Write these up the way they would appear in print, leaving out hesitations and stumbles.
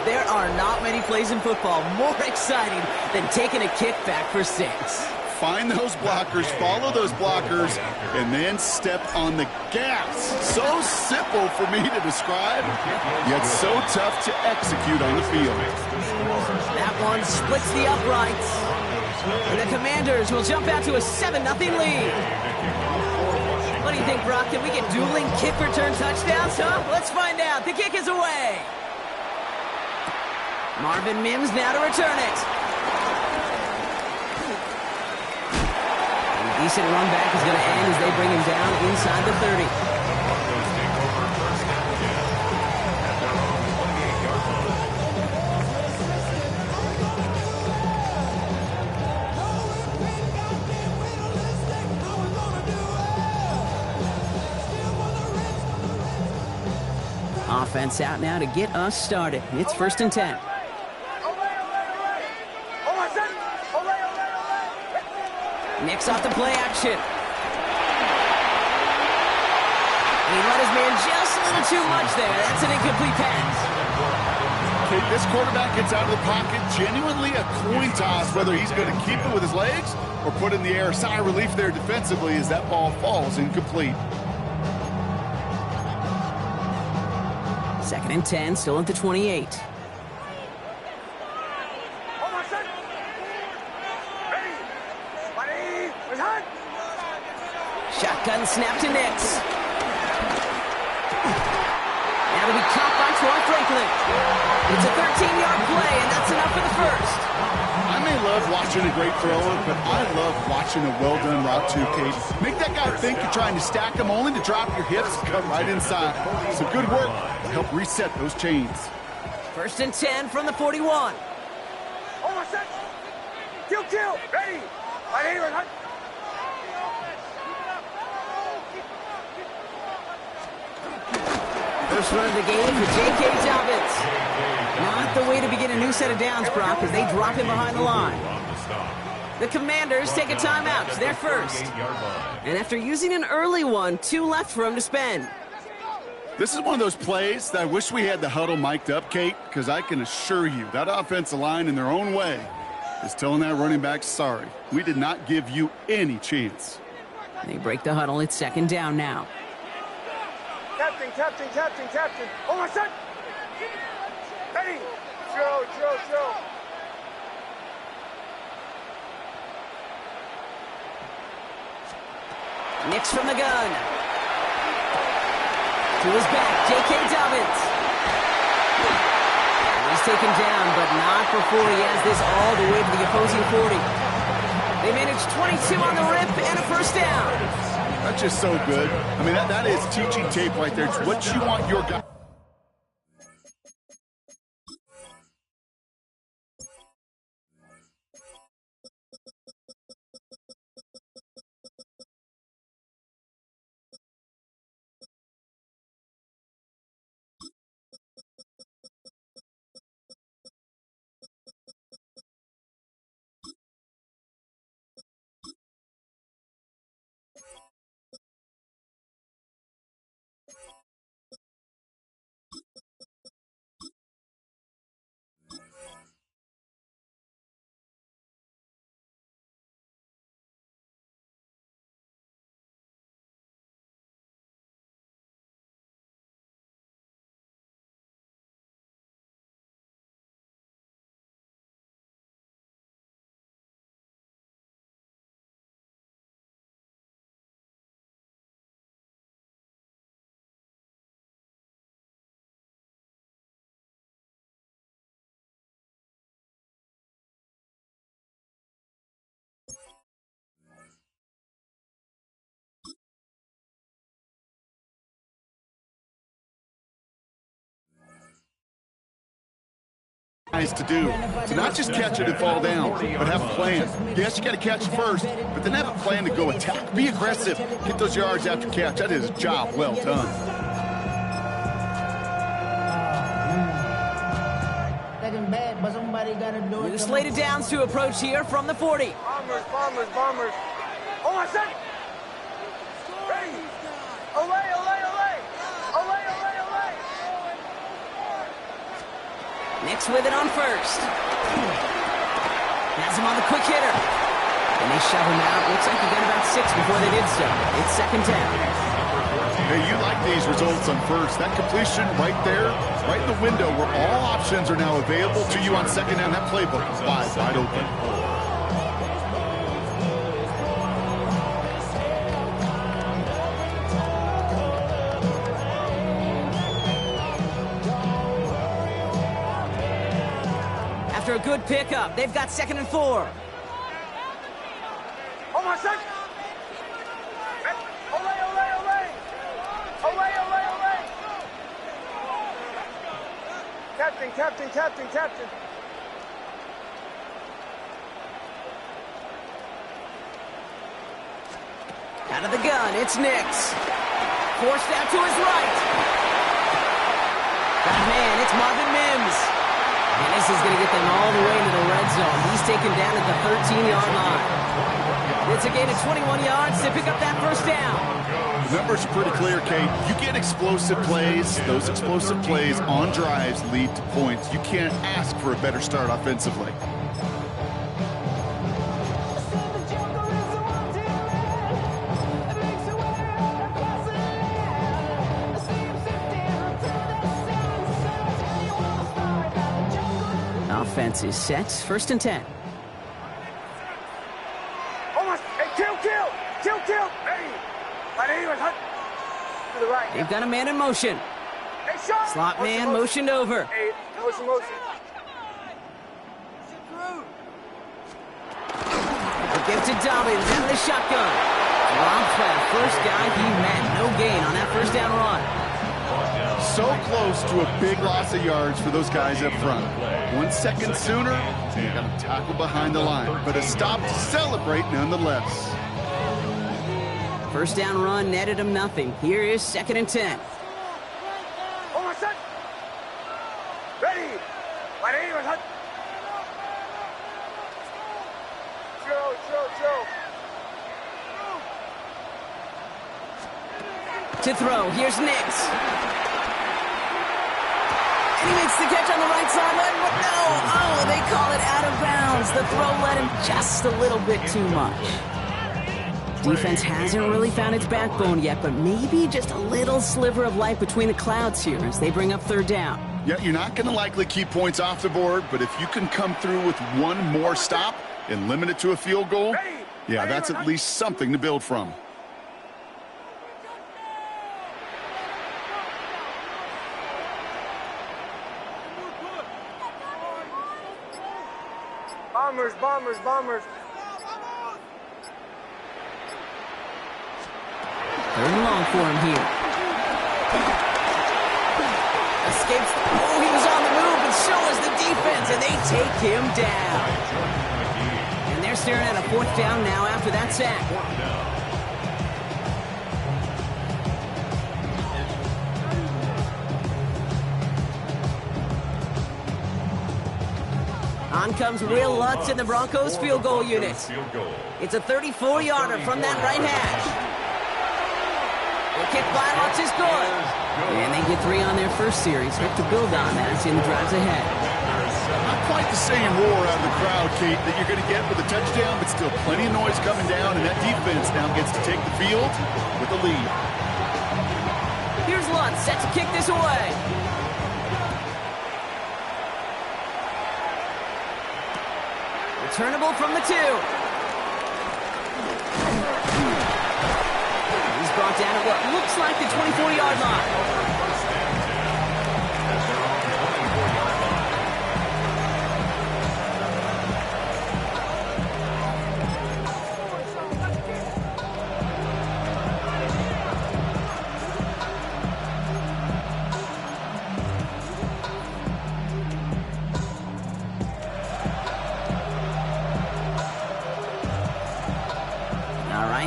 There are not many plays in football more exciting than taking a kick back for 6. Find those blockers, follow those blockers, and then step on the gas. So simple for me to describe, yet so tough to execute on the field. That one splits the uprights. And the Commanders will jump out to a 7-0 lead. What do you think, Brock? Can we get dueling kick return touchdowns, huh? Let's find out. The kick is away. Marvin Mims now to return it. A decent run back is going to end as they bring him down inside the 30. Offense out now to get us started. It's 1st and 10. Nix off the play action. He let his man just a little too much there. That's an incomplete pass. Okay, this quarterback gets out of the pocket. Genuinely a coin toss whether he's going to keep it with his legs or put it in the air. Sigh of relief there defensively as that ball falls incomplete. 2nd and 10, still at the 28. Shotgun snap to Nix. Now to be caught by Troy Franklin. It's a 13-yard play, and that's enough for the first. I may love watching a great thrower, but I love watching a well-done route too, Kate. Make that guy think you're trying to stack him only to drop your hips and cut right inside. Some good work to help reset those chains. 1st and 10 from the 41. Kill. Ready. First run of the game for J.K. Dobbins. Not the way to begin a new set of downs, Brock, as they drop him behind the line. The Commanders take a timeout. They're first. And after using an early one, 2 left for him to spend. This is one of those plays that I wish we had the huddle mic'd up, Kate, because I can assure you that offensive line in their own way is telling that running back, sorry, we did not give you any chance. They break the huddle. It's 2nd down now. Captain. Oh, my son. Ready. Drill. Nix from the gun. To his back, J.K. Dobbins. He's taken down, but not before he has this all the way to the opposing 40. They managed 22 on the rip and a first down. That's just so good. I mean, that is teaching tape right there. It's what you want your guy. To do, to not just catch it and fall down, but have a plan. Yes, you got to catch it first, but then have a plan to go attack. Be aggressive. Get those yards after catch. That is a job well done. New slated downs to approach here from the 40. Bombers. Oh, my son. Ready. Olay. Nix with it on first. Has him on the quick hitter. And they shove him out. Looks like he got about 6 before they did so. It's second down. Hey, you like these results on first. That completion right there, right in the window where all options are now available to you on second down. That playbook is wide open. After a good pickup, they've got 2nd and 4. Oh, my son! Olay, olay, olay! Olay, olay, olay! Captain, captain, captain, captain. Out of the gun, it's Nix. Forced out to his right. Got a man, it's Marvin Mims. And this is going to get them all the way into the red zone. He's taken down at the 13-yard line. It's a gain of 21 yards to pick up that first down. The numbers are pretty clear, Kate. You get explosive plays. Those explosive plays on drives lead to points. You can't ask for a better start offensively. Offense is set. 1st and 10. Almost. Hey, kill, kill! Kill, kill! Hey! My name is Hunt. To the right. They've got a man in motion. Hey, shot! Slot man motioned over. Hey, motion, motion. They give to Dobbins out of the shotgun. Dropped by the first guy he met. No gain on that first down run. So close to a big loss of yards for those guys up front. 1 second sooner, you got to tackle behind the line. But a stop to celebrate nonetheless. First down run netted him nothing. Here is 2nd and 10. Oh, my son! Ready! My name is Hunt. Joe. To throw, here's Nix. And he makes the catch on the right sideline, but no! Oh, they call it out of bounds. The throw led him just a little bit too much. Defense hasn't really found its backbone yet, but maybe just a little sliver of light between the clouds here as they bring up 3rd down. Yeah, you're not going to likely keep points off the board, but if you can come through with one more stop and limit it to a field goal, yeah, that's at least something to build from. Bombers, bombers, bombers. 3rd and long for him here. Escapes. Oh, he was on the move, but so is the defense, and they take him down. And they're staring at a 4th down now after that sack. On comes Will Lutz in the Broncos field goal unit. It's a 34-yarder from that right hash. The kick by Lutz is good. And they get 3 on their first series. Hope to build on that in the drives ahead. Not quite the same roar out of the crowd, Kate, that you're going to get with a touchdown, but still plenty of noise coming down, and that defense now gets to take the field with the lead. Here's Lutz set to kick this away. Returnable from the 2. He's brought down at what looks like the 24-yard line.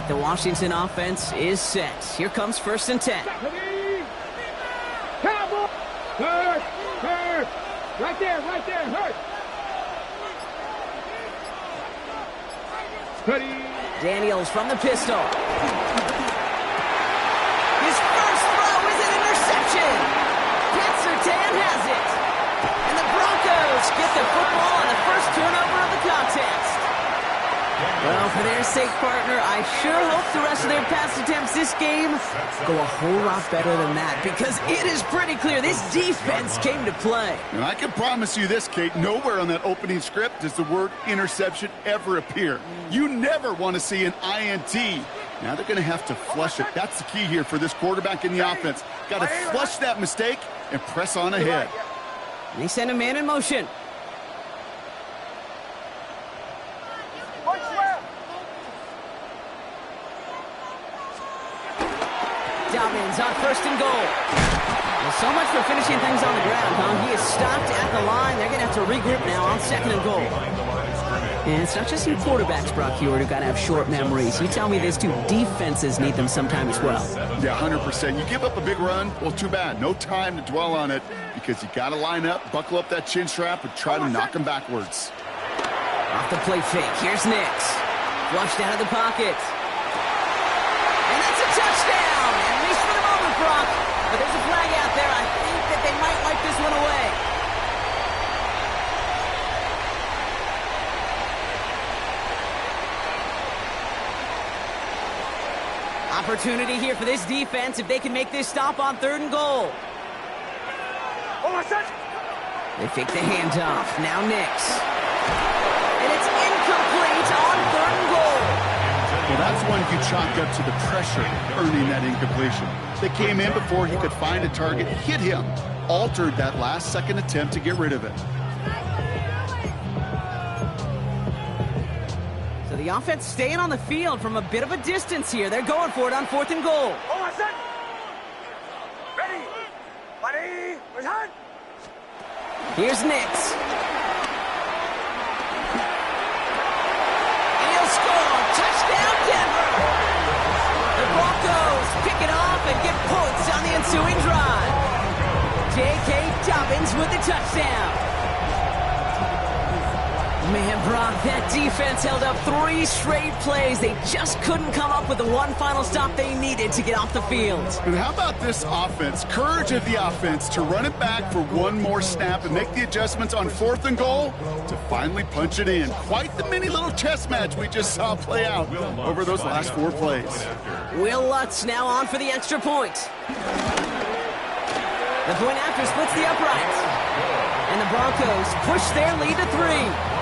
The Washington offense is set. Here comes 1st and 10. Cowboy! Hurt! Hurt! Right there, hurt! Ready? Daniels from the pistol. His first throw is an interception. Pat Surtain has it. And the Broncos For their sake, partner, I sure hope the rest of their pass attempts this game go a whole lot better than that, because it is pretty clear this defense came to play. And I can promise you this, Kate, nowhere on that opening script does the word interception ever appear. You never want to see an INT. Now they're going to have to flush it. That's the key here for this quarterback in the offense. Got to flush that mistake and press on ahead. They send a man in motion. Dobbins on 1st and goal. Well, so much for finishing things on the ground, huh? He is stopped at the line. They're going to have to regroup now on 2nd and goal. And it's not just your quarterbacks, Brock Huard, who got to have short memories. You tell me this too, defenses need them sometime as well. Yeah, 100%. You give up a big run, well, too bad. No time to dwell on it, because you got to line up, buckle up that chin strap, and try to knock them backwards. Off the play fake. Here's Nix. Flushed out of the pocket. And that's a touchdown! At least for the moment, Brock. But there's a flag out there. I think that they might wipe this one away. Opportunity here for this defense if they can make this stop on 3rd and goal. They fake the handoff. Now Nix. And it's incomplete on 3rd and goal. Well, that's one you chalk up to the pressure earning that incompletion. They came in before he could find a target, hit him, altered that last-second attempt to get rid of it. So the offense staying on the field from a bit of a distance here. They're going for it on 4th and goal. Ready, return. Here's Nix. He'll score. Touchdown, Denver. The Broncos pick it off and get points on the ensuing drive. J.K. Dobbins with the touchdown. Man, Brock, that defense held up 3 straight plays. They just couldn't come up with the one final stop they needed to get off the field. And how about this offense? Courage of the offense to run it back for one more snap and make the adjustments on 4th and goal to finally punch it in. Quite the mini little chess match we just saw play out over those last 4 plays. Will Lutz now on for the extra point. The point after splits the uprights. And the Broncos push their lead to 3.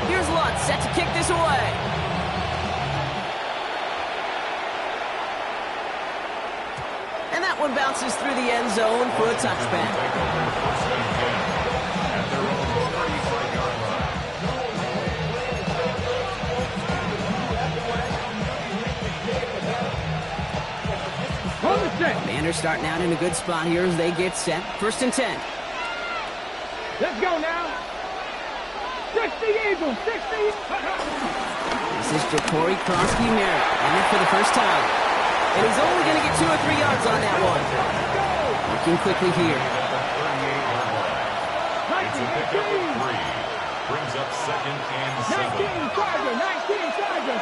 Here's Lutz set to kick this away. And that one bounces through the end zone for a touchback. Commanders starting out in a good spot here as they get set. 1st and 10. Let's go now. 60 Eagles, 60. This is Jacory Krosky-Merritt in it for the first time. And he's only going to get 2 or 3 yards on that one. Looking quickly here. 19, brings up 2nd and 7. 19 Charger, 19 Charger.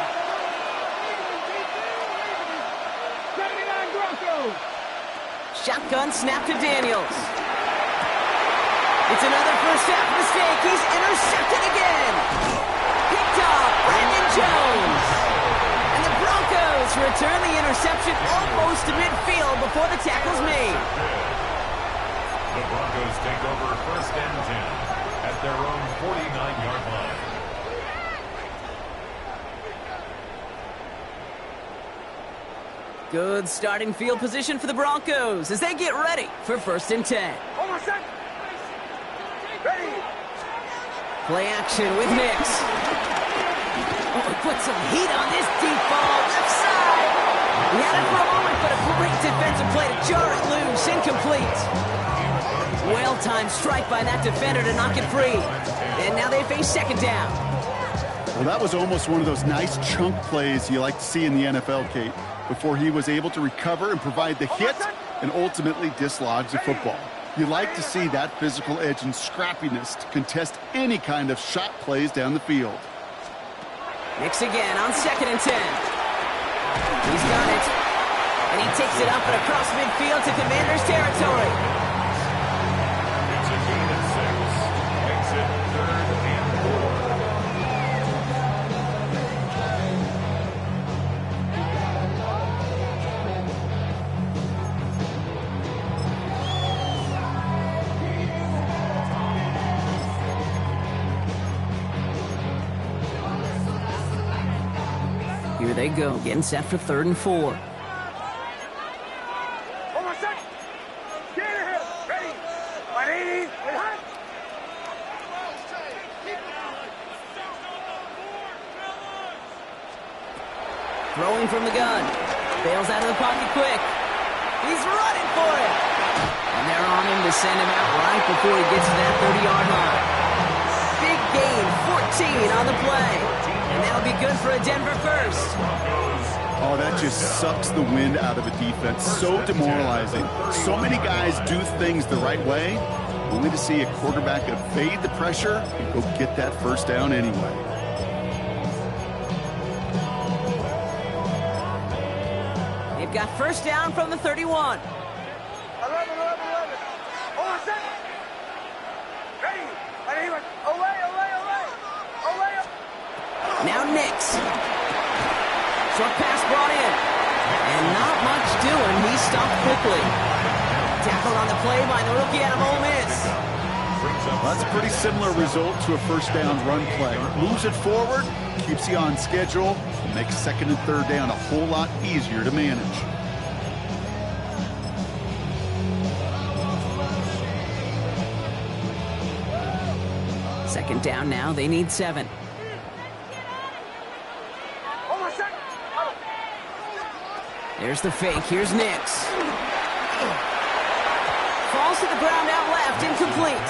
79 Broncos. Shotgun snap to Daniels. It's another first half mistake. He's intercepted again. Picked off Brandon Jones. And the Broncos return the interception almost to midfield before the tackle's made. The Broncos take over 1st and 10 at their own 49-yard line. Good starting field position for the Broncos as they get ready for 1st and 10. Almost set. Ready. Play action with Nix. Oh, he put some heat on this deep ball, left side. He had it for a moment, but a great defensive play to jar it loose, incomplete. Well-timed strike by that defender to knock it free. And now they face 2nd down. Well, that was almost one of those nice chunk plays you like to see in the NFL, Kate, before he was able to recover and provide the hit and ultimately dislodge the football. You like to see that physical edge and scrappiness to contest any kind of shot plays down the field. Nix again on 2nd and 10. He's got it. And he takes it up and across midfield to Commanders territory. It's a gain of 6. Makes it 3rd and 4. Here they go, getting set for 3rd and 4. Hold on a sec. Get in here. Ready. 180. Wait, hot. Throwing from the gun. Bails out of the pocket quick. He's running for it. And they're on him to send him out right before he gets to that 30-yard line. Big gain, 14 on the play. And that'll be good for a Denver first. Oh, that just sucks the wind out of a defense. So demoralizing. So many guys do things the right way, only to see a quarterback evade the pressure and go get that first down anyway. They've got first down from the 31. 11. Hold on a sec. Ready. 180. Away. Now Nix. Short pass brought in. And not much doing. He stopped quickly. Tackle on the play by the rookie out of Ole Miss. Well, that's a pretty similar result to a first down run play. Moves it forward, keeps you on schedule, and makes 2nd and 3rd down a whole lot easier to manage. Second down now. They need 7. Hold on a sec. There's the fake. Here's Nix. Falls to the ground out left. Incomplete.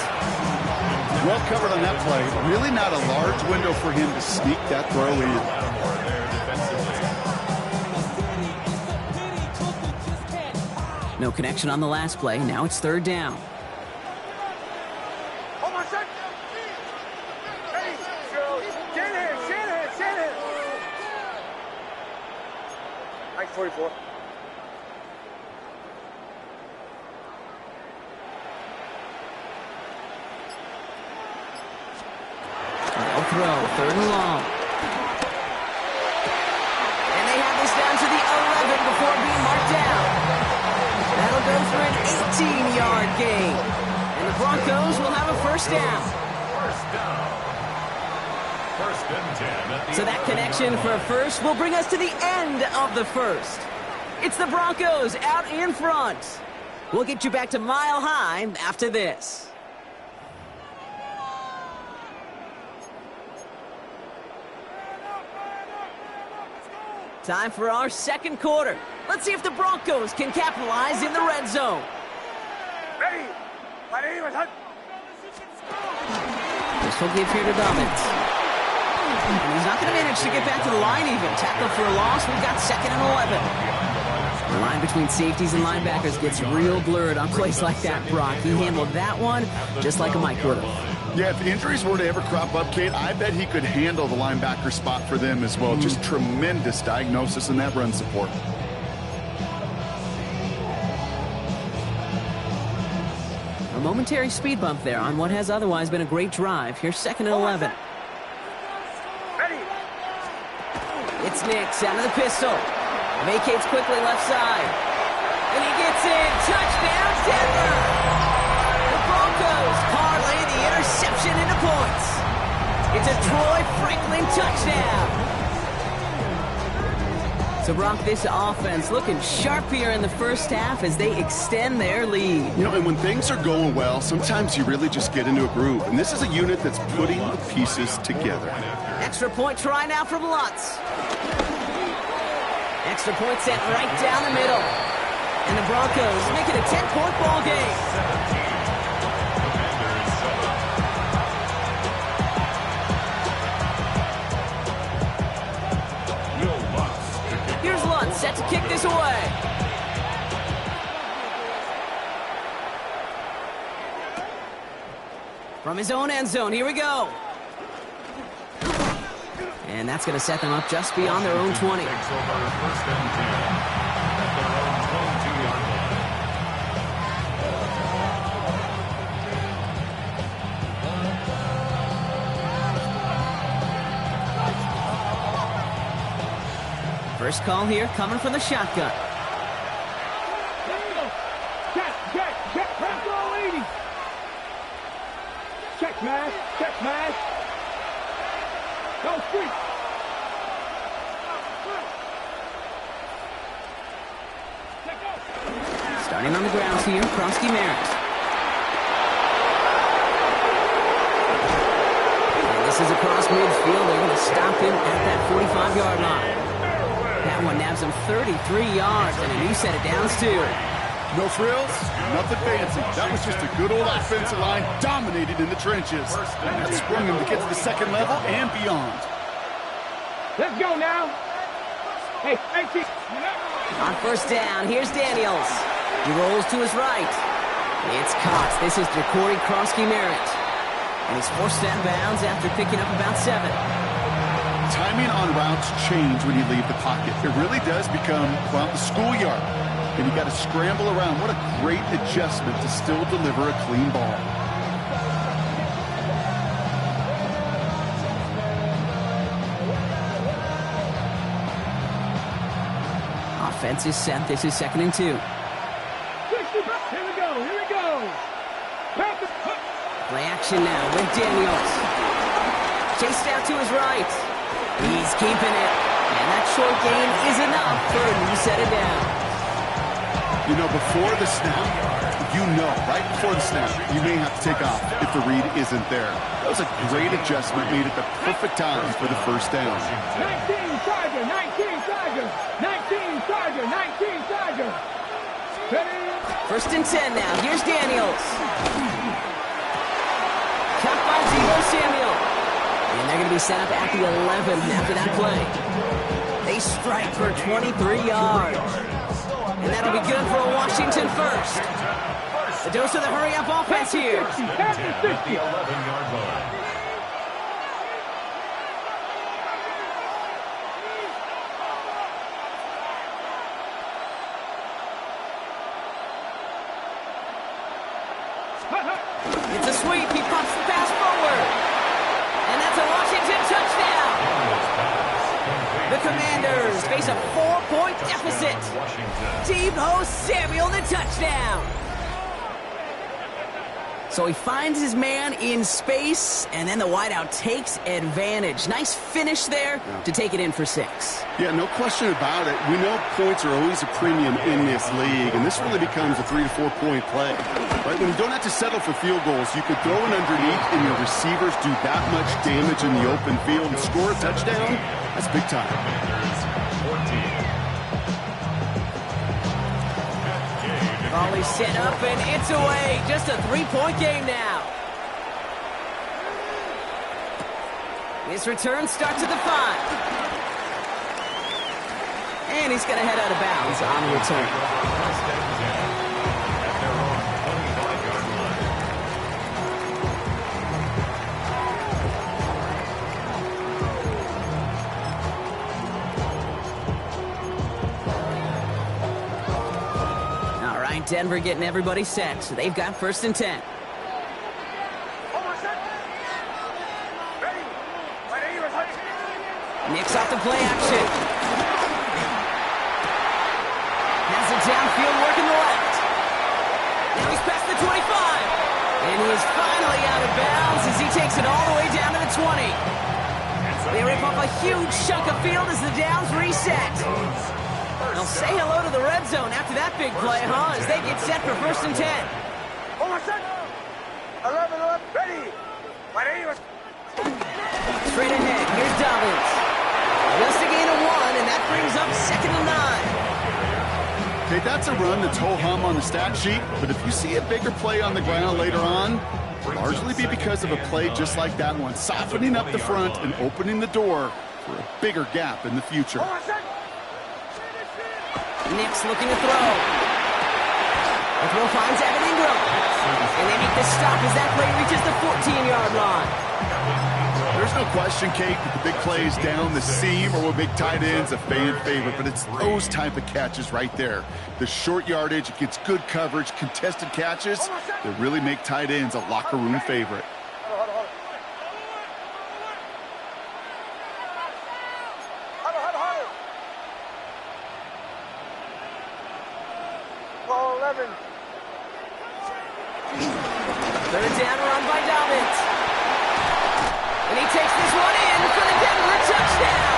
Well covered on that play. Really not a large window for him to sneak that throw in. No connection on the last play. Now it's 3rd down. Hold on a sec. Ready. Shanahan. Mike 44. Throw, 3rd and long. And they have this down to the 11 before being marked down. That'll go for an 18-yard gain. And the Broncos will have a first down. First down. 1st and 10. So that connection for a first will bring us to the end of the first. It's the Broncos out in front. We'll get you back to Mile High after this. Time for our second quarter. Let's see if the Broncos can capitalize in the red zone. Ready. 180. Hot. This will give here to Dobbins. And he's not going to manage to get back to the line even. Tackle for a loss. We've got 2nd and 11. The line between safeties and linebackers gets real blurred on plays like that, Brock. He handled that one just like a Mike would have. Yeah, if injuries were to ever crop up, Kate, I bet he could handle the linebacker spot for them as well. Just tremendous diagnosis in that run support. A momentary speed bump there on what has otherwise been a great drive. Here's 2nd and 11. Ready. It's Nix out of the pistol. Vacates quickly left side. And he gets in. Touchdown, Denver! The Broncos parlay the interception into points. It's a Troy Franklin touchdown. So, Brock, this offense looking sharp here in the first half as they extend their lead. You know, and when things are going well, sometimes you really just get into a groove. And this is a unit that's putting the pieces together. Extra point try now from Lutz. Extra point set right down the middle. And the Broncos make it a 10-point ball game. Here's Lutz set to kick this away. From his own end zone, here we go. And that's going to set them up just beyond their own 20. Takes over 1st and 10 at their own First call here coming from the shotgun. Check, press all 80. Check, smash. Go, street. Starting on the ground here, Krosky Merritt. And this is across midfield. They're going to stop him at that 45-yard line. That one nabs him 33 yards and a new set of downs, too. No frills, nothing fancy. That was just a good old offensive line dominated in the trenches. And that sprung him to get to the second level and beyond. Let's go now. Hey, On first down, here's Daniels. He rolls to his right. It's caught. This is Jacory Krosky Merritt. And he's forced out of bounds after picking up about 7. Timing on routes change when you leave the pocket. It really does become, well, the schoolyard. And you got to scramble around. What a great adjustment to still deliver a clean ball. Offense is set. This is 2nd and 2. Here we go. Play action now with Daniels. Chased out to his right. He's keeping it. And that short gain is enough for a new set of downs. You know, before the snap, right before the snap, you may have to take off if the read isn't there. That was a great adjustment made at the perfect time for the first down. 19 Charger. 19 Charger. Ready? 1st and 10 now. Here's Daniels. Cut by Deebo Samuel. And they're going to be set up at the 11 after that play. They strike for 23 yards. And that'll be good for a Washington first. The dose of the hurry-up offense here. At the 11-yard line. It's a sweep. He pops the pass forward. And that's a Washington touchdown. The Commanders face a 4-point deficit. Deebo Samuel, the touchdown. So he finds his man in space, and then the wideout takes advantage. Nice finish there to take it in for 6. Yeah, no question about it. We know points are always a premium in this league, and this really becomes a 3 to 4 point play. Right? When you don't have to settle for field goals, you could throw it underneath, and your receivers do that much damage in the open field and score a touchdown. That's big time. Volley set up, and it's away. Just a 3-point game now. His return starts at the 5. And he's going to head out of bounds on the return. At their own 25-yard line. All right, Denver getting everybody set. So they've got 1st and 10. Knicks off the play action. Has it downfield working the left. Now he's past the 25. And he is finally out of bounds as he takes it all the way down to the 20. They rip off a huge chunk of field as the downs reset. They'll say hello to the red zone after that big play, As they get set for 1st and 10. 11, ready. Straight ahead, here's Dobbins. Just a gain of 1, and that brings up 2nd and 9. Okay, that's a run that's ho-hum on the stat sheet, but if you see a bigger play on the ground later on, it'll largely be because of a play just like that one, softening up the front and opening the door for a bigger gap in the future. Knicks looking to throw. The throw finds Evan Ingram. And they make the stop as that play reaches the 14-yard line. There's no question, Kate, that the big plays down the seam or what make tight ends a fan favorite, but it's those type of catches right there. The short yardage, it gets good coverage, contested catches that really make tight ends a locker room favorite. 7. Third down run by Dobbins. And he takes this one in for the Denver touchdown.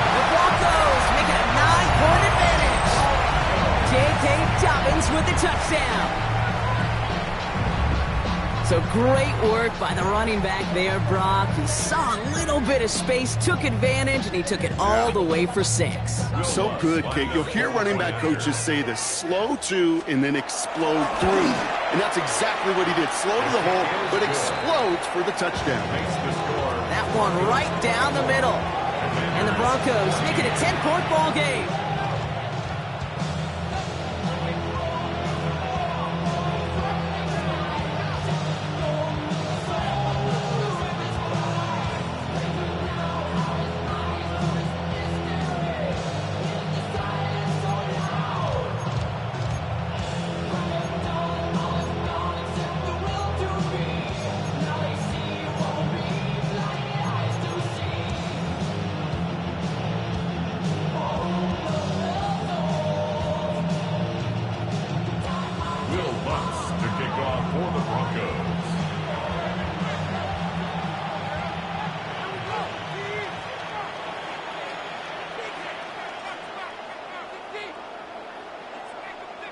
The Broncos make it a 9-point advantage. J.K. Dobbins with the touchdown. So great work by the running back there, Brock. He saw a little bit of space, took advantage, and he took it all the way for 6. So good, Kate. You'll hear running back coaches say this: slow to and then explode through. And that's exactly what he did. Slow to the hole, but explodes for the touchdown. That one right down the middle. And the Broncos make it a 10-point ball game.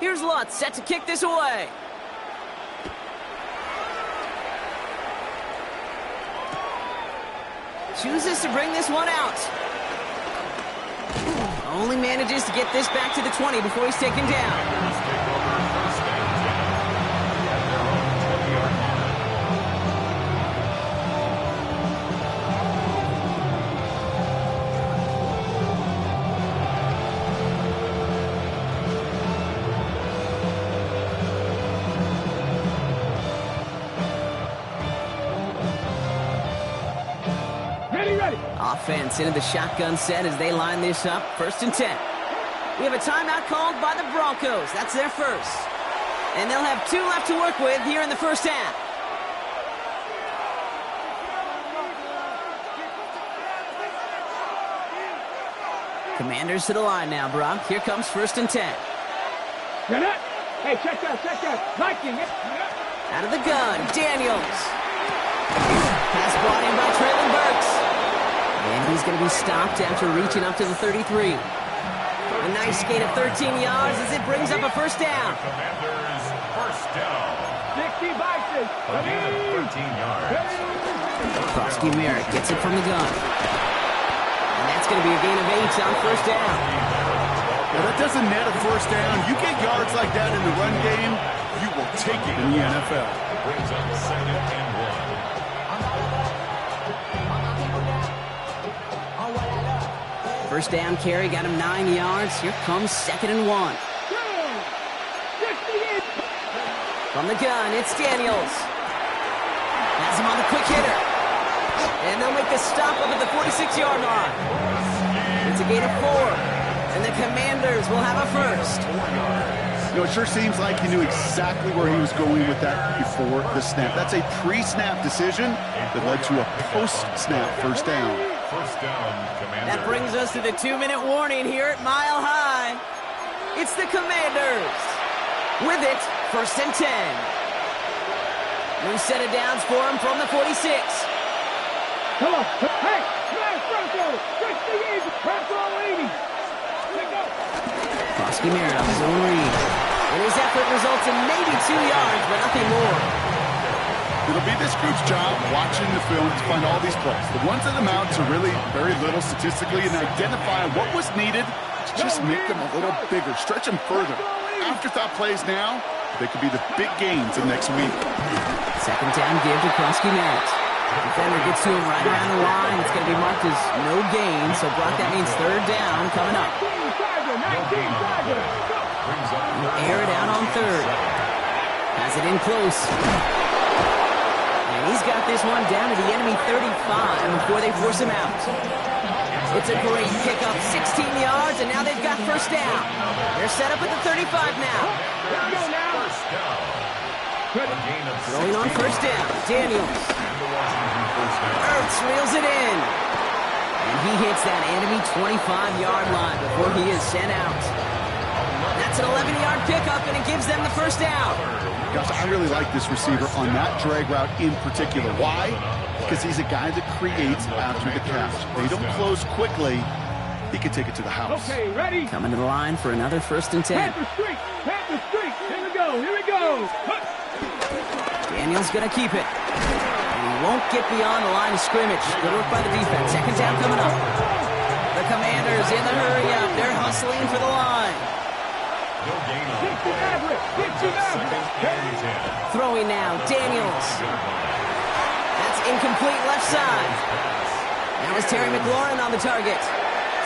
Here's Lutz set to kick this away. Chooses to bring this one out. Only manages to get this back to the 20 before he's taken down. Offense into the shotgun set as they line this up. 1st and 10. We have a timeout called by the Broncos. That's their first. And they'll have 2 left to work with here in the first half. Commanders to the line now, Brock. Here comes 1st and 10. Hey, check that. Viking. Out of the gun, Daniels. Pass brought in by Traylon Burks. And he's going to be stopped after reaching up to the 33. A nice gain of 13 yards as it brings up a first down. Commanders first down. 60 Vikings. A gain of 13 yards. Krosky Merrick gets it from the gun. And that's going to be a gain of 8 on first down. Now that doesn't net a first down. You get yards like that in the run game, you will take it in the NFL. Brings up 2nd and 1. First down carry got him 9 yards. Here comes 2nd and 1. From the gun, it's Daniels. Has him on the quick hitter. And they'll make the stop up at the 46-yard line. It's a gain of 4. And the Commanders will have a first. You know, it sure seems like he knew exactly where he was going with that before the snap. That's a pre-snap decision that led to a post-snap first down. First down, Commanders. That brings us to the 2-minute warning here at Mile High. It's the Commanders. With it, 1st and 10. New set of downs for him from the 46. Come on. Hey, smash Bronco. 68. Press all 80. Krosky Merritt on his own read. And his effort results in maybe 2 yards, but nothing more. It'll be this group's job watching the film to find all these plays. The ones that amount to really very little statistically and identify what was needed to just make them a little bigger, stretch them further. Afterthought plays now, they could be the big gains of next week. 2nd down give to Krosky Merritt. Defender gets to him right around the line. It's going to be marked as no gain, so Brock, that means 3rd down coming up. Air it out on 3rd. Has it in close. And he's got this one down to the enemy 35 before they force him out. It's a great pickup, 16 yards, and now they've got first down. They're set up at the 35 now. Throwing on first down, Daniels. Ertz reels it in. And he hits that enemy 25-yard line before he is sent out. That's That's an 11-yard pickup, and it gives them the first down. Gosh, I really like this receiver on that drag route in particular. Why? Because he's a guy that creates after the catch. They don't close quickly. He can take it to the house. Okay, ready? Coming to the line for another 1st and 10. Panther streak! Panther streak! Here we go! Here we go! Daniels going to keep it. And he won't get beyond the line of scrimmage. Good work by the defense. 2nd down coming up. The Commanders in the hurry up. They're hustling for the line. No gain on Get the average! Get the average! Throwing now, Daniels. That's incomplete left side. Now is Terry McLaurin on the target.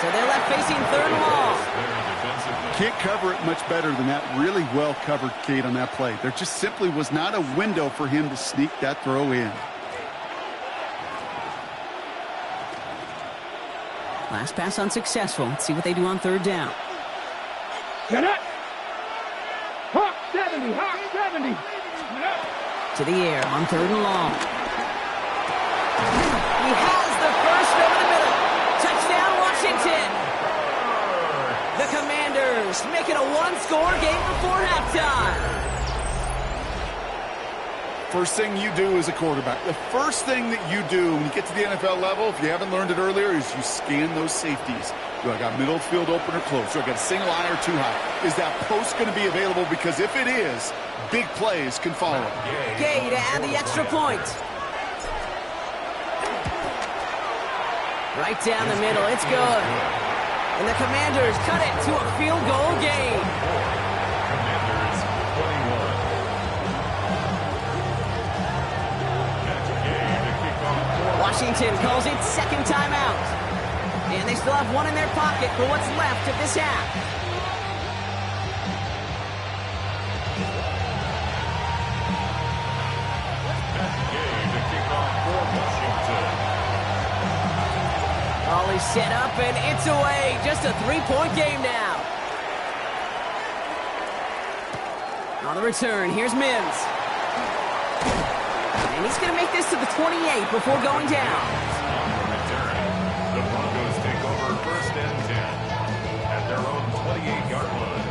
So they're left facing 3rd and long. Can't cover it much better than that. Really well covered, Kate, on that play. There just simply was not a window for him to sneak that throw in. Last pass unsuccessful. Let's see what they do on 3rd down. Get it! Hawk 70! Hawk 70! To the air on 3rd and long. He has the first over the middle. Touchdown, Washington. The Commanders make it a 1-score game before halftime. First thing you do as a quarterback, the first thing that you do when you get to the NFL level, if you haven't learned it earlier, is you scan those safeties. Do I got middle field open or close? Do I got a single high or too high? Is that post going to be available? Because if it is, big plays can follow. Gay to add the extra point. Right down the middle, it's good. And the Commanders cut it to a field goal game. Commanders 21. Washington calls it 2nd timeout. And they still have one in their pocket for what's left of this half. Gay to kick off for Washington. All is set up, and it's away. Just a 3-point game now. On the return, here's Mims. And he's going to make this to the 28 before going down. On the return, the Broncos take over 1st and 10 at their own 28-yard line.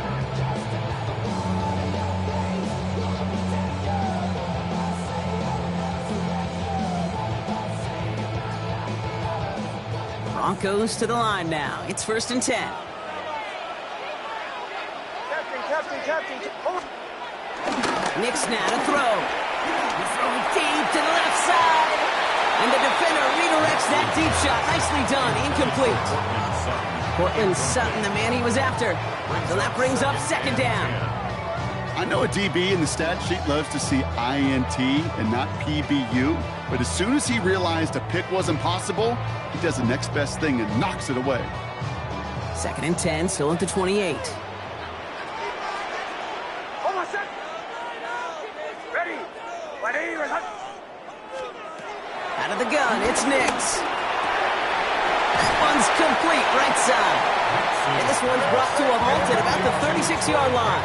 Broncos to the line now. It's 1st and 10. Captain! Knicks now to throw. He's throwing deep to the left side. And the defender redirects that deep shot. Nicely done. Incomplete. Cortland Sutton, the man he was after. So that brings up 2nd down. I know a DB in the stat sheet loves to see INT and not PBU, but as soon as he realized a pick wasn't possible, he does the next best thing and knocks it away. 2nd and 10, still at the 28. Hold on, set! Ready! Out of the gun, it's Nix. That one's complete, right side. And this one's brought to a halt at about the 36-yard line.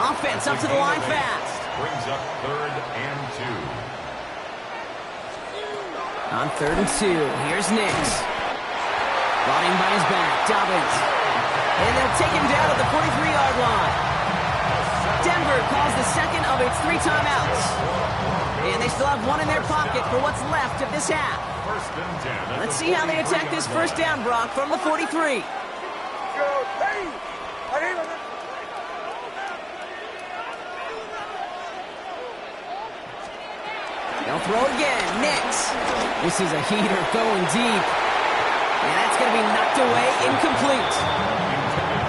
Offense up to the line fast. Brings up 3rd and 2. On 3rd and 2, here's Nix. Brought in by his back, Dobbins. And they'll take him down at the 43-yard line. Denver calls the 2nd of its 3 timeouts. And they still have one in their pocket for what's left of this half. 1st and 10. Let's see how they attack this 1st down, Brock, from the 43. They'll throw again. Nix. This is a heater going deep. And that's going to be knocked away, incomplete.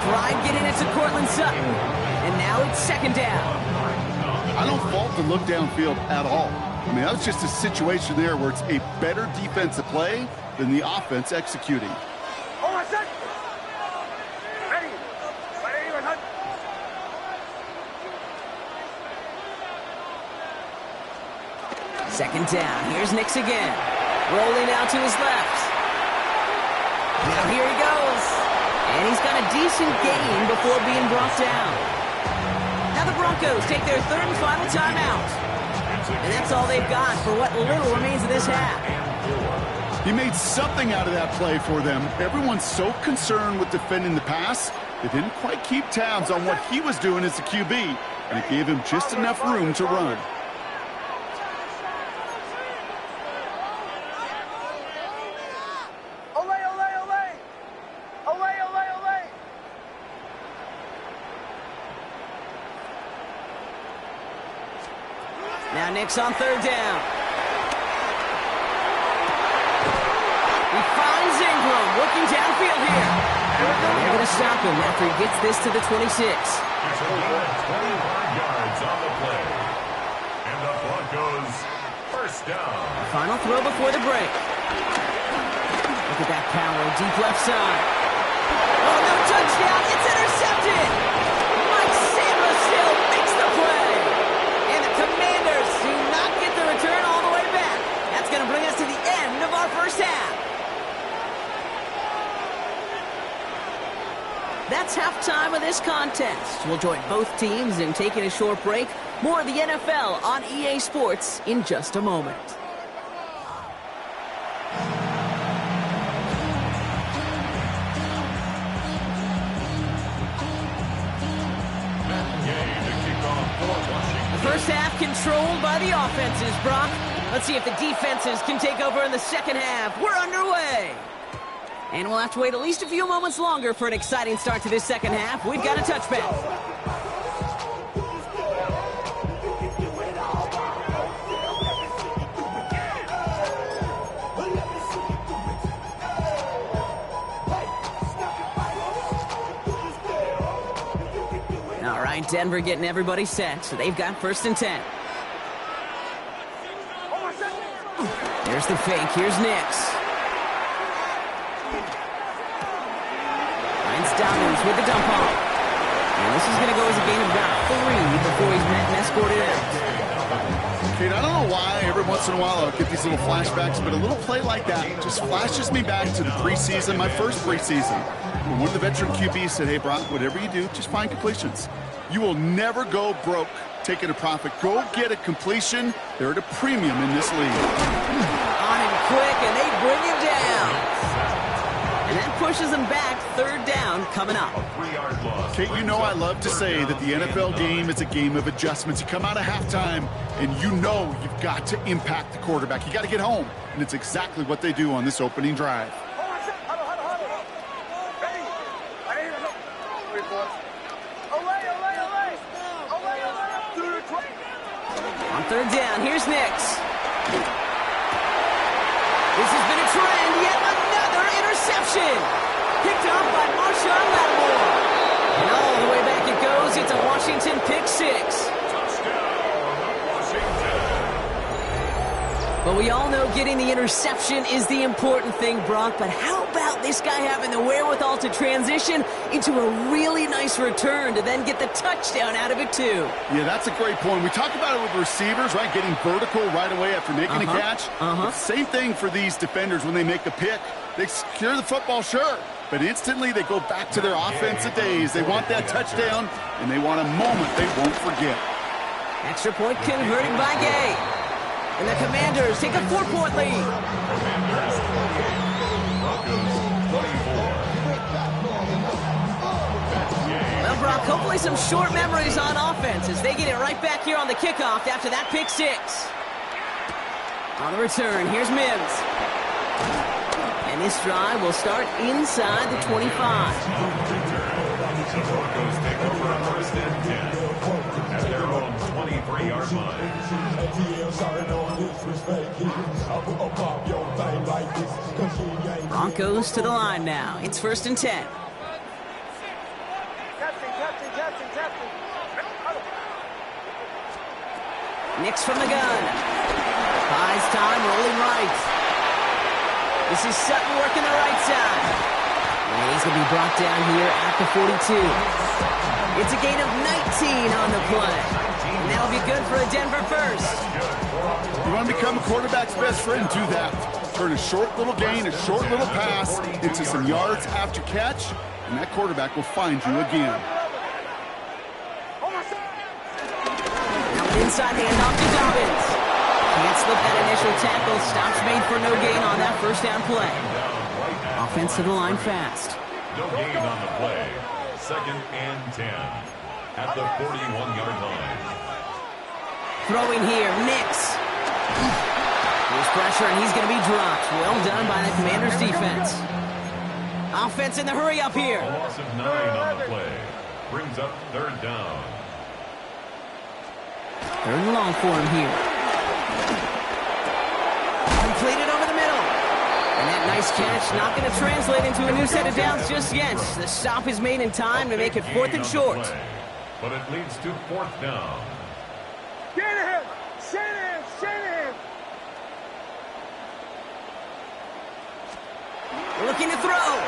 Tried getting it to Cortland Sutton. And now it's 2nd down. I don't fault the look downfield at all. I mean, that was just a situation there where it's a better defensive play than the offense executing. Hold on, set! Ready! 2nd down. Here's Nix again. Rolling out to his left. Now here he goes. And he's got a decent gain before being brought down. Now the Broncos take their 3rd and final timeout. And that's all they've got for what little remains of this half. He made something out of that play for them. Everyone's so concerned with defending the pass, They didn't quite keep tabs on what he was doing as the QB, and it gave him just enough room to run. Now Nick's on third down. He finds Ingram working downfield here. They're going to stop him after he gets this to the 26. He's a gain of 25 yards on the play. And the Broncos first down. Final throw before the break. Look at that power, deep left side. Oh, no touchdown. It's intercepted. Mike Sainristil makes the play. And the Commanders do not get the return all the way back. That's going to bring us to the end of our first half. That's halftime of this contest. We'll join both teams in taking a short break. More of the NFL on EA Sports in just a moment. The first half controlled by the offenses, Brock. Let's see if the defenses can take over in the second half. We're underway. And we'll have to wait at least a few moments longer for an exciting start to this second half. We've got a touchback. All right, Denver getting everybody set, so they've got 1st and 10. There's the fake. Here's Nix. Dobbins with the dump off. And this is going to go as a gain of about 3 before he's met and escorted out. Kate, I don't know why every once in a while I'll get these little flashbacks, but a little play like that just flashes me back to the preseason, my first preseason. When one of the veteran QBs said, hey, Brock, whatever you do, just find completions. You will never go broke taking a profit. Go get a completion. They're at a premium in this league. On him quick, and they bring him down. And that pushes them back. 3rd down coming up. Kate, you know I love to say that the NFL game is a game of adjustments. You come out of halftime, and you know you've got to impact the quarterback. You got to get home, and it's exactly what they do on this opening drive. On 3rd down, here's Nix. This has been a trend, yet another interception. Picked up by Marshawn Lattimore. And all the way back it goes. It's a Washington pick 6. But we all know getting the interception is the important thing, Brock. But how about this guy having the wherewithal to transition into a really nice return to then get the touchdown out of it, too? Yeah, that's a great point. We talk about it with receivers, right? Getting vertical right away after making a catch. Same thing for these defenders when they make a pick. They secure the football, sure. But instantly they go back to their offensive days. They want that touchdown, and they want a moment they won't forget. Extra point converted by Gay. And the Commanders take a 4-point lead. Well, Brock, hopefully some short memories on offense as they get it right back here on the kickoff after that pick 6. On the return, here's Mims. And this drive will start inside the 25. The Broncos take over on 1st and 10 at their own 23-yard line. Broncos to the line now. It's 1st and 10. Nix from the gun. Buys time, rolling right. This is Sutton working the right side. And he's going to be brought down here at the 42. It's a gain of 19 on the play. And that'll be good for a Denver first. You want to become a quarterback's best friend, do that. Turn a short little gain, a short little pass into some yards after catch, and that quarterback will find you again. Now inside handoff to Dobbins. Can't slip that initial tackle. Stops made for no gain on that first down play. Offense to the line fast. No gain on the play. second and 10 at the 41-yard line. Throwing here, Nix. There's pressure, and he's going to be dropped. Well done by the Commanders' defense. Offense in the hurry up here. A loss of 9 on the play. Brings up third down. Third and long for him here. Completed over the middle. And that nice catch not going to translate into a new set of downs just yet. The stop is made in time to make it fourth and short. But it leads to fourth down. Shanahan! Shanahan! Shanahan! Looking to throw.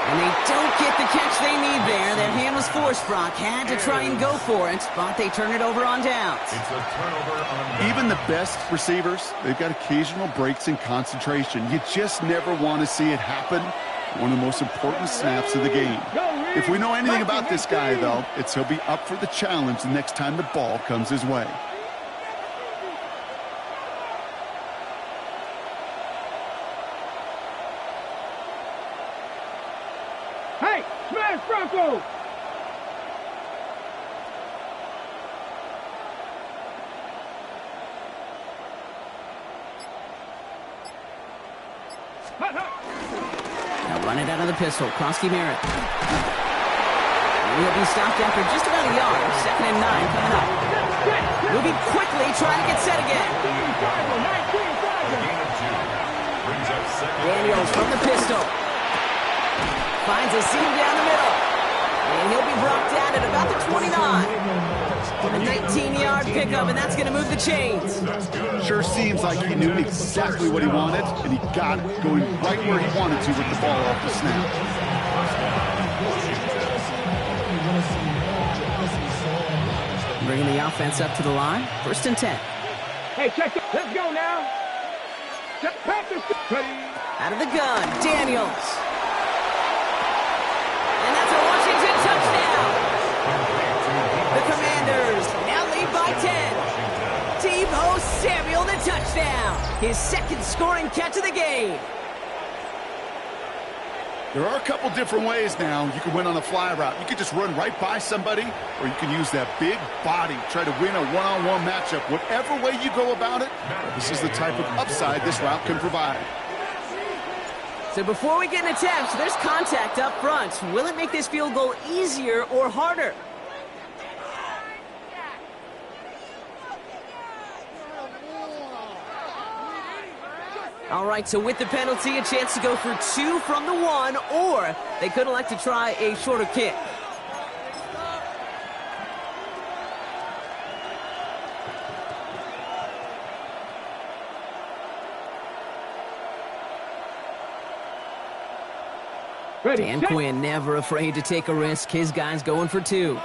And they don't get the catch they need there. That hand was forced, Brock. Had to try and go for it, but they turn it over on downs. It's a turnover on downs. Even the best receivers, they've got occasional breaks in concentration. You just never want to see it happen. One of the most important snaps of the game. If we know anything about this guy, though, it's he'll be up for the challenge the next time the ball comes his way. Hey, smash Bronco! Now run it out of the pistol. Krosky Merritt. He'll be stopped after just about a yard. Second and 9 coming up. Moving quickly, trying to get set again. Daniels from the pistol. Finds a seam down the middle. And he'll be brought down at about the 29. A 19-yard pickup, and that's going to move the chains. Sure seems like he knew exactly what he wanted, and he got it going right where he wanted to with the ball off the snap. Bringing the offense up to the line. First and 10. Hey, check it. Let's go now. Out of the gun, Daniels. And that's a Washington touchdown. The Commanders now lead by 10. Deebo Samuel, the touchdown. His second scoring catch of the game. There are a couple different ways now. You can win on a fly route. You can just run right by somebody, or you can use that big body, try to win a one-on-one matchup. Whatever way you go about it, this is the type of upside this route can provide. So before we get an attempt, there's contact up front. Will it make this field goal easier or harder? All right, so with the penalty, a chance to go for 2 from the 1, or they could elect to try a shorter kick. Dan Quinn never afraid to take a risk. His guy's going for 2. The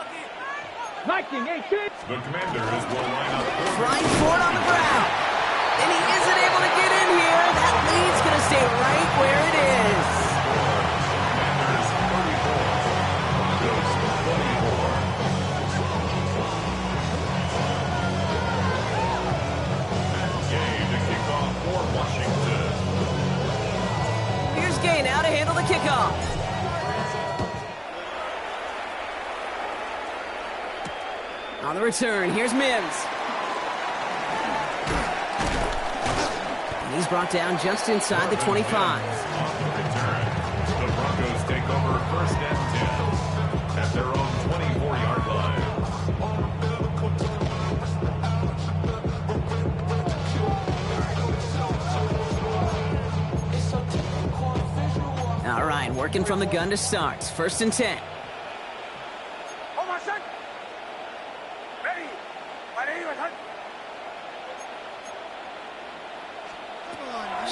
Commanders will line up. Trying for it on the ground. And he isn't able to get in here. That lead's going to stay right where it is. Commanders 34. Game to kick off for Washington. Here's Gay now to handle the kickoff. On the return, here's Mims. And he's brought down just inside the 25. On the return, the Broncos take over first and 10 at their own 24-yard line. All right, working from the gun to start. First and 10. Hold on, son. Ready.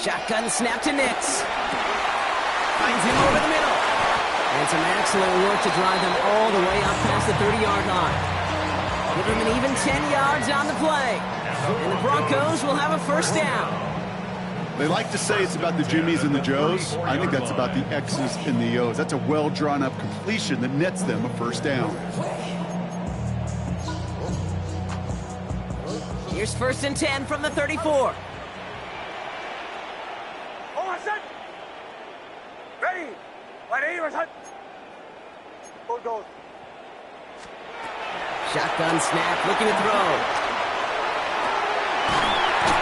Shotgun snap to Nix. Finds him over the middle. And some excellent work to drive them all the way up past the 30-yard line. Give them an even 10 yards on the play. And the Broncos will have a first down. They like to say it's about the Jimmies and the Joes. I think that's about the X's and the O's. That's a well-drawn-up completion that nets them a first down. Here's first and 10 from the 34. Hold on, son. Ready. Shotgun snap, looking to throw.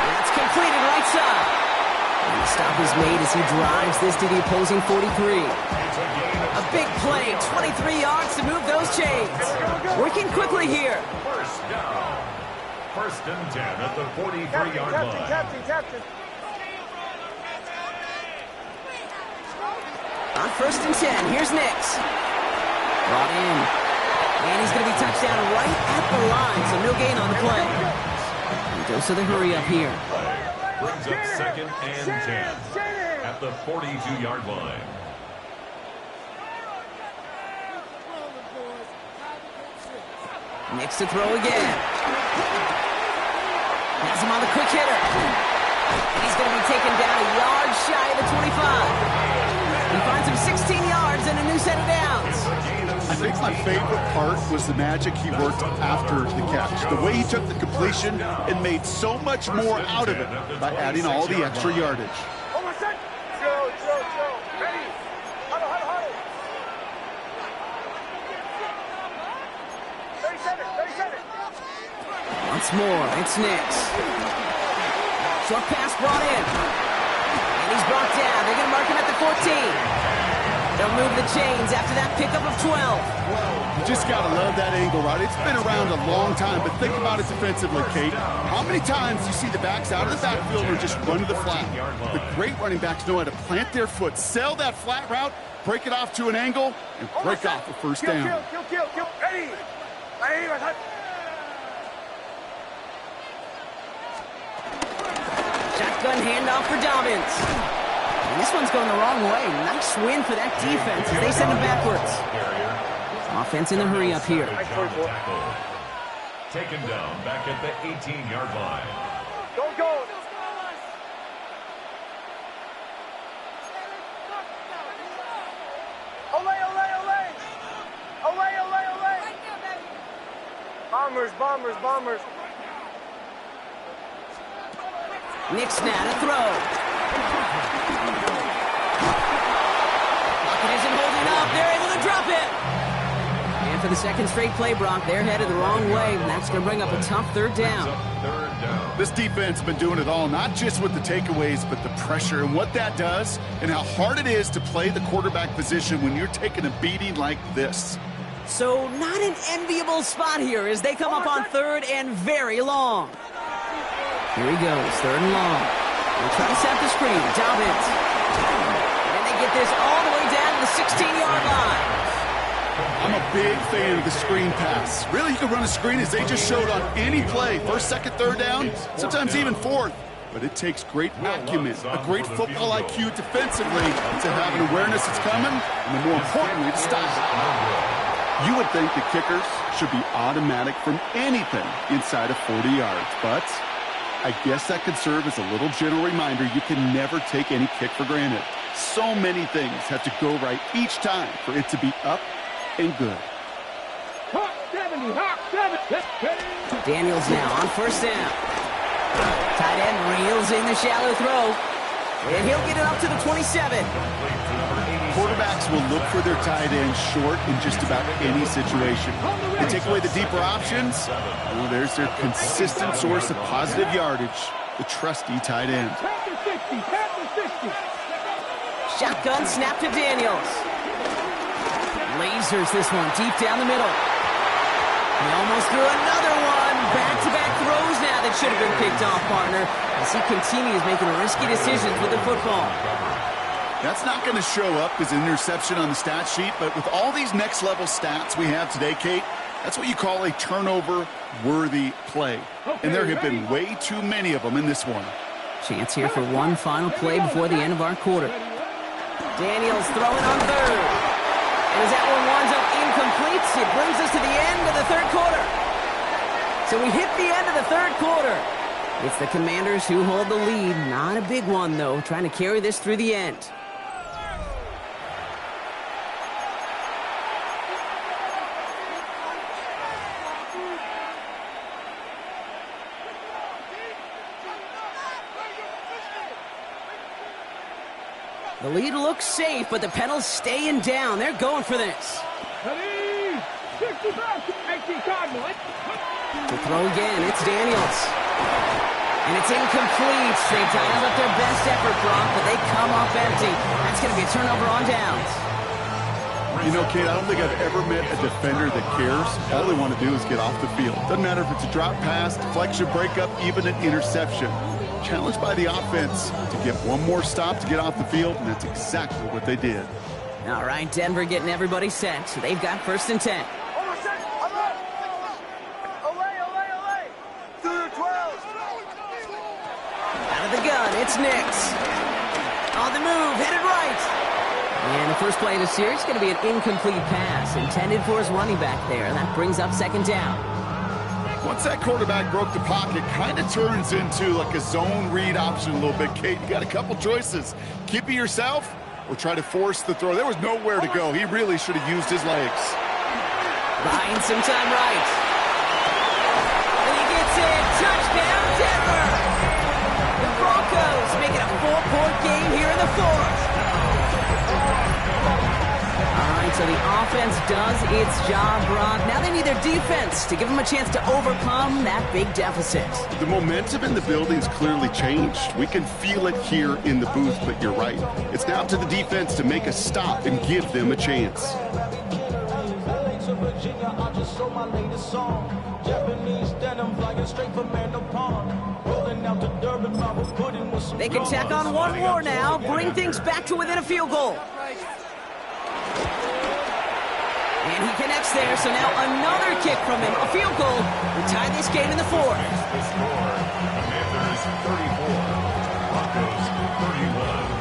That's completed right side. And the stop is made as he drives this to the opposing 43. A big play, 23 yards to move those chains. Working quickly here. First down. First and 10 at the 43-yard line. Captain. On first and 10, here's Nix. Brought in. And he's going to be touched down right at the line, so no gain on the play. He goes to the hurry up here. Brings up second and 10 at the 42-yard line. Nix to throw again. Has him on the quick hitter. And he's going to be taken down a yard shy of the 25. He finds him 16 yards and a new set of downs. I think my favorite part was the magic he worked after the catch. The way he took the completion and made so much more out of it by adding all the extra yardage. Almost set. Joe. Ready. Huddle. 37. Once more, it's Nix. Short pass brought in. And he's brought down. They're going to mark him at the 14. They'll move the chains after that pickup of 12. You just got to love that angle route. It's been around a long time, but think about it defensively, Kate. How many times you see the backs out of the backfield or just run to the flat? The great running backs know how to plant their foot, sell that flat route, break it off to an angle, and break off a first down. Kill. Ready. Shotgun handoff for Dobbins. And this one's going the wrong way. Nice win for that defense as they send him backwards. Offense in the hurry up here. Taken down back at the 18-yard line. Go. Olay. Bombers. Nix now to throw. Pocket isn't holding up. They're able to drop it. And for the second straight play, Brock, they're headed the wrong way. And that's going to bring up a tough third down. This defense has been doing it all, not just with the takeaways, but the pressure and what that does and how hard it is to play the quarterback position when you're taking a beating like this. So not an enviable spot here as they come up on third and very long. Here he goes, third and long. They'll try to set the screen. Dobbins. And they get this all the way down to the 16-yard line. I'm a big fan of the screen pass. Really, you can run a screen as they just showed on any play. First, second, third down, sometimes even fourth. But it takes great acumen, a great football IQ defensively to have an awareness it's coming, and more importantly, to stop it. You would think the kickers should be automatic from anything inside of 40 yards, but I guess that could serve as a little gentle reminder you can never take any kick for granted. So many things have to go right each time for it to be up and good. Daniels now on first down. Tight end reels in the shallow throw. And he'll get it up to the 27. Quarterbacks will look for their tight end short in just about any situation. They take away the deeper options. Well, there's their consistent source of positive yardage, the trusty tight end. Shotgun snap to Daniels. Lasers this one deep down the middle. He almost threw another one. Back-to-back throws now that should have been picked off, partner, as he continues making risky decisions with the football. That's not going to show up as an interception on the stat sheet, but with all these next-level stats we have today, Kate, that's what you call a turnover-worthy play. And there have been way too many of them in this one. Chance here for one final play before the end of our quarter. Daniels throwing on third. And as that one winds up incomplete, it brings us to the end of the third quarter. So we hit the end of the third quarter. It's the Commanders who hold the lead. Not a big one, though, trying to carry this through the end. The lead looks safe, but the pedals staying down. They're going for this. To throw again, it's Daniels. And it's incomplete. They dialed up their best effort, Brock, but they come up empty. That's going to be a turnover on downs. You know, Kate, I don't think I've ever met a defender that cares. All they want to do is get off the field. Doesn't matter if it's a drop pass, deflection, breakup, even an interception. Challenged by the offense to get one more stop to get off the field, and that's exactly what they did. All right, Denver getting everybody set. So they've got 1st and 10. Out of the gun, it's Nix. On the move, headed right. And the first play of the series is going to be an incomplete pass intended for his running back there. And that brings up 2nd down. Once that quarterback broke the pocket, kind of turns into like a zone read option a little bit, Kate. You got a couple choices. Keep it yourself or try to force the throw. There was nowhere to go. He really should have used his legs. Buying some time right. And he gets it. Touchdown, Denver. The Broncos make it a 4-point game here in the 4th. All right, so the offense does its job, Brock. Now they need their defense to give them a chance to overcome that big deficit. The momentum in the building's clearly changed. We can feel it here in the booth, but you're right. It's now up to the defense to make a stop and give them a chance. They can tack on one more now, bring things back to within a field goal. And he connects there, so now another kick from him, a field goal, to tie this game in the 4th. The score, Commanders 34, Broncos 31.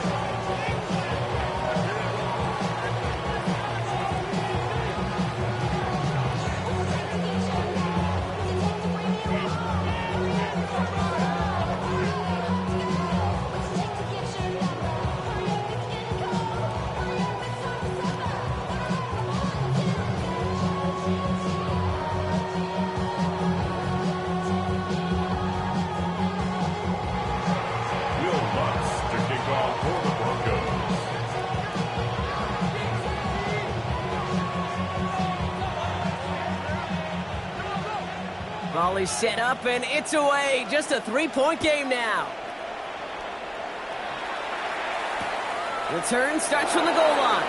Volley set up, and it's away. Just a 3-point game now. Return starts from the goal line.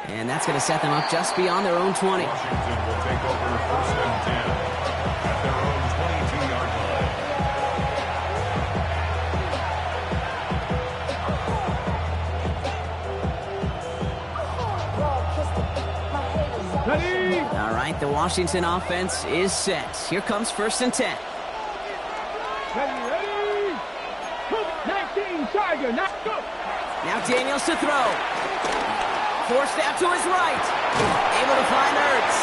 And that's going to set them up just beyond their own 20. Washington will take over 1st and 10 at their own 22-yard line. All right, the Washington offense is set. Here comes 1st and 10. Ready. 19, Tiger, now go. Now Daniels to throw. Forced out to his right. Able to find Ertz.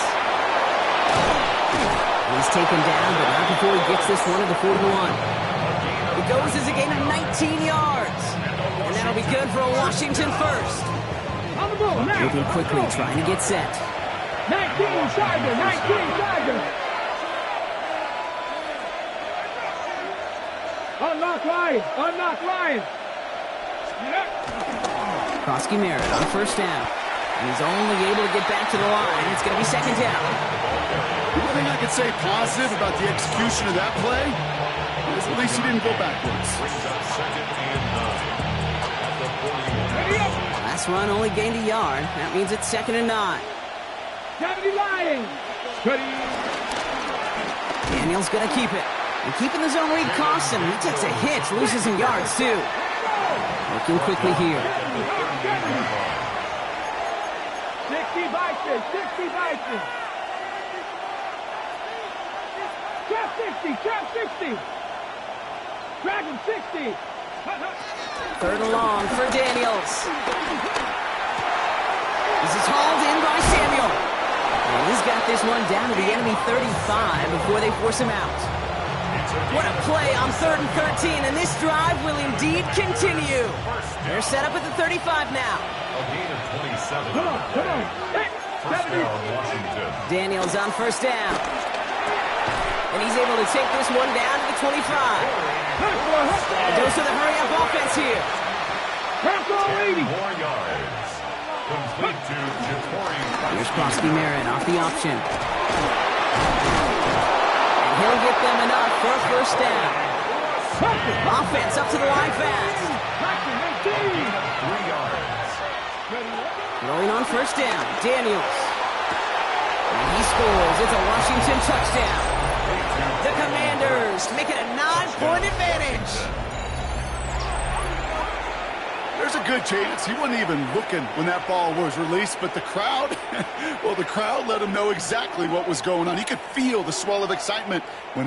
He's taken down, but not before he gets this one to the 41. It goes as a gain of 19 yards. And that'll be good for a Washington first. On the ball now. Moving quickly, trying to get set. 19, Tiger, 19, Tiger. Unlock Ryan, unlock Ryan. Krosky Merritt on 1st down. And he's only able to get back to the line. It's going to be 2nd down. The only thing I could say positive about the execution of that play is at least he didn't go backwards. Last run only gained a yard. That means it's 2nd and 9. Kennedy Lyons. Daniels going to keep it. And keeping the zone read costs him. He takes a hit, loses some yards too. Working quickly here. 60 Bison, 60 Bison. Trap 60, trap 60. Dragon 60. 3rd and long for Daniels. This is hauled in by Samuel. And he's got this one down to the enemy 35 before they force him out. What a play on 3rd and 13, and this drive will indeed continue. They're set up at the 35 now. A gain of 27. Come on. Hey, First down, Washington. Daniels on 1st down. And he's able to take this one down to the 25. A dose of the hurry-up offense here. 10 more yards. The Here's Krosky-Marin off the option. And he'll get them enough for a first down. Offense up to the line fast. 3 yards. Throwing on first down, Daniels. And he scores. It's a Washington touchdown. The Commanders make it a 9-point advantage. There's a good chance he wasn't even looking when that ball was released, but the crowd, well, the crowd let him know exactly what was going on. He could feel the swell of excitement whenever